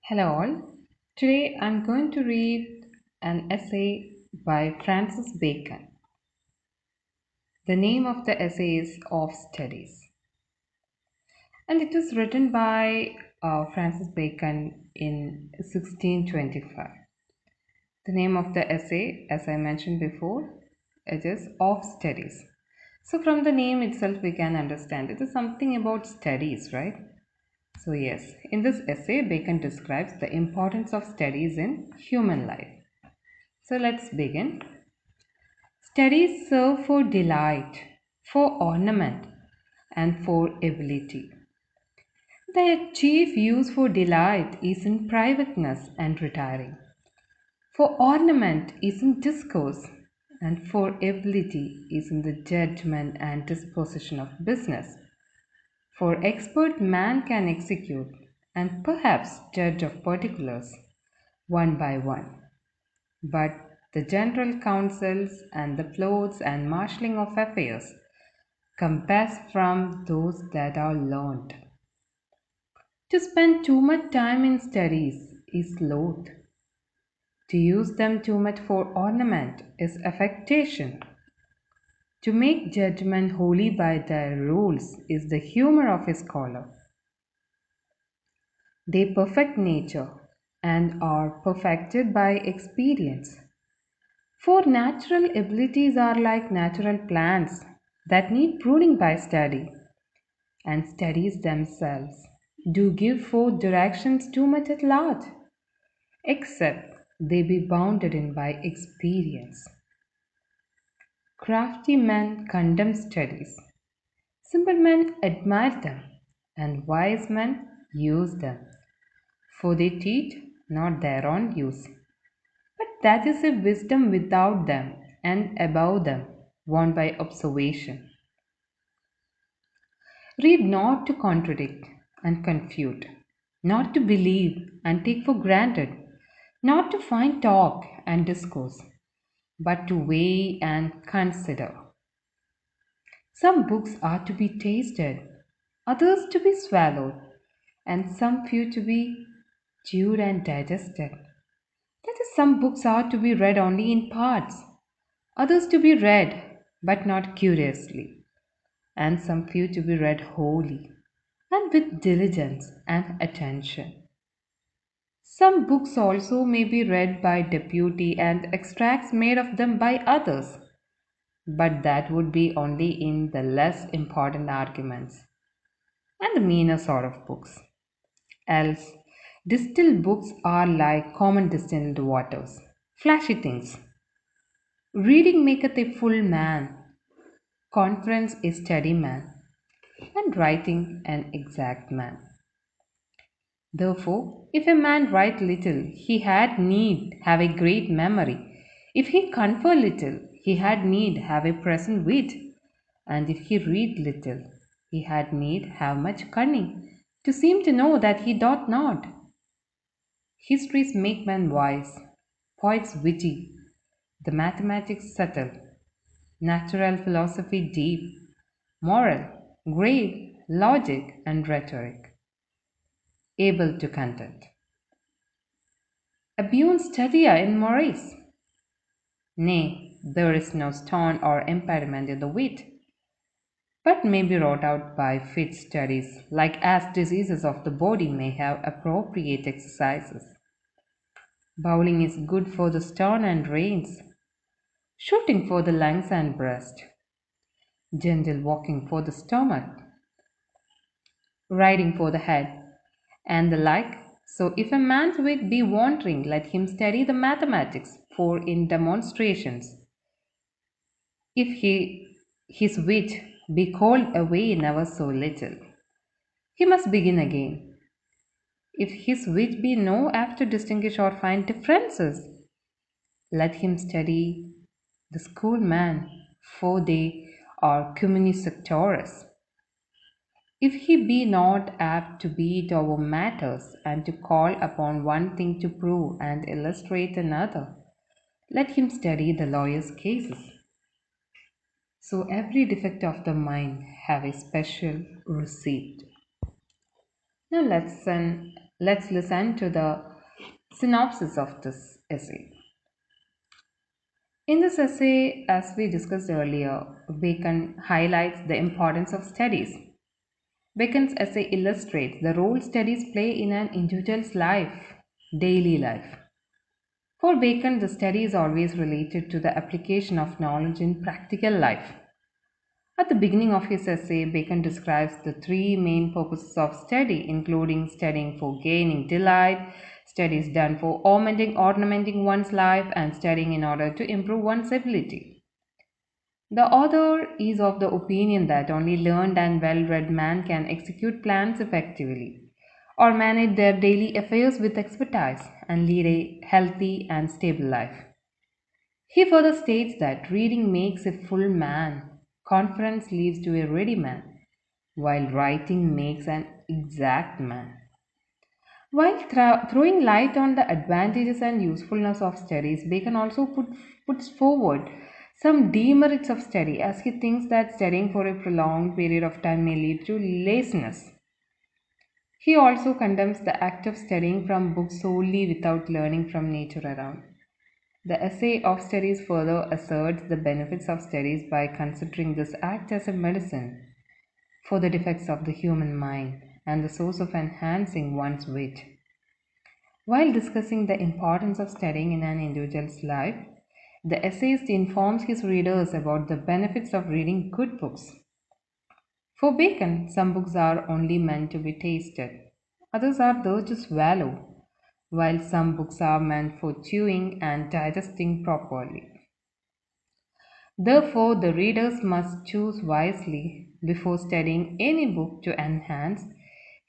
Hello all. Today I'm going to read an essay by Francis Bacon. The name of the essay is Of Studies, and it was written by Francis Bacon in 1625. The name of the essay, as I mentioned before, it is Of Studies. So from the name itself we can understand it is something about studies, right? So yes, in this essay Bacon describes the importance of studies in human life. So let's begin. Studies serve for delight, for ornament, and for ability. Their chief use for delight is in privateness and retiring. For ornament is in discourse, and for ability is in the judgment and disposition of business. For expert man can execute, and perhaps judge of particulars, one by one. But the general counsels and the plots and marshalling of affairs come best from those that are learned. To spend too much time in studies is loath. To use them too much for ornament is affectation. To make judgment wholly by their rules is the humor of a scholar. They perfect nature and are perfected by experience. For natural abilities are like natural plants that need pruning by study, and studies themselves do give forth directions too much at large, except they be bounded in by experience. Crafty men condemn studies, simple men admire them, and wise men use them, for they teach not their own use. But that is a wisdom without them and above them, won by observation. Read not to contradict and confute, not to believe and take for granted, not to find talk and discourse, but to weigh and consider. Some books are to be tasted, others to be swallowed, and some few to be chewed and digested. That is, some books are to be read only in parts, others to be read but not curiously, and some few to be read wholly and with diligence and attention. Some books also may be read by deputy and extracts made of them by others, but that would be only in the less important arguments and the meaner sort of books. Else, distilled books are like common distilled waters, flashy things. Reading maketh a full man, conference a steady man, and writing an exact man. Therefore, if a man write little, he had need have a great memory. If he confer little, he had need have a present wit. And if he read little, he had need have much cunning, to seem to know that he doth not. Histories make men wise, poets witty, the mathematics subtle, natural philosophy deep, moral, grave, logic, and rhetoric, able to content. A Bune studier in Maurice. Nay, there is no stone or impediment in the wit, but may be wrought out by fit studies, like as diseases of the body may have appropriate exercises. Bowling is good for the stone and reins, shooting for the lungs and breast, gentle walking for the stomach, riding for the head, and the like. So if a man's wit be wandering, let him study the mathematics, for in demonstrations, if his wit be called away never so little, he must begin again. If his wit be no apt to distinguish or find differences, let him study the schoolman, for they are communicatores. If he be not apt to beat over matters and to call upon one thing to prove and illustrate another, let him study the lawyer's cases. So every defect of the mind have a special receipt. Now Let's listen to the synopsis of this essay. In this essay, as we discussed earlier, Bacon highlights the importance of studies. Bacon's essay illustrates the role studies play in an individual's life, daily life. For Bacon, the study is always related to the application of knowledge in practical life. At the beginning of his essay, Bacon describes the three main purposes of study, including studying for gaining delight, studies done for ornamenting one's life, and studying in order to improve one's ability. The author is of the opinion that only learned and well-read man can execute plans effectively, or manage their daily affairs with expertise, and lead a healthy and stable life. He further states that reading makes a full man, conference leads to a ready man, while writing makes an exact man. While throwing light on the advantages and usefulness of studies, Bacon also puts forward some demerits of study, as he thinks that studying for a prolonged period of time may lead to laziness. He also condemns the act of studying from books solely without learning from nature around. The essay of studies further asserts the benefits of studies by considering this act as a medicine for the defects of the human mind and the source of enhancing one's wit. While discussing the importance of studying in an individual's life, the essayist informs his readers about the benefits of reading good books. For Bacon, some books are only meant to be tasted, others are there to swallow, while some books are meant for chewing and digesting properly. Therefore, the readers must choose wisely before studying any book to enhance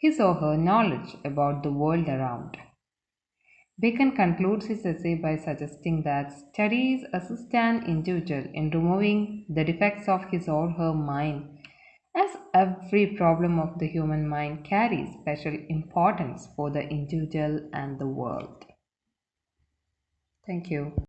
his or her knowledge about the world around. Bacon concludes his essay by suggesting that studies assist an individual in removing the defects of his or her mind, as every problem of the human mind carries special importance for the individual and the world. Thank you.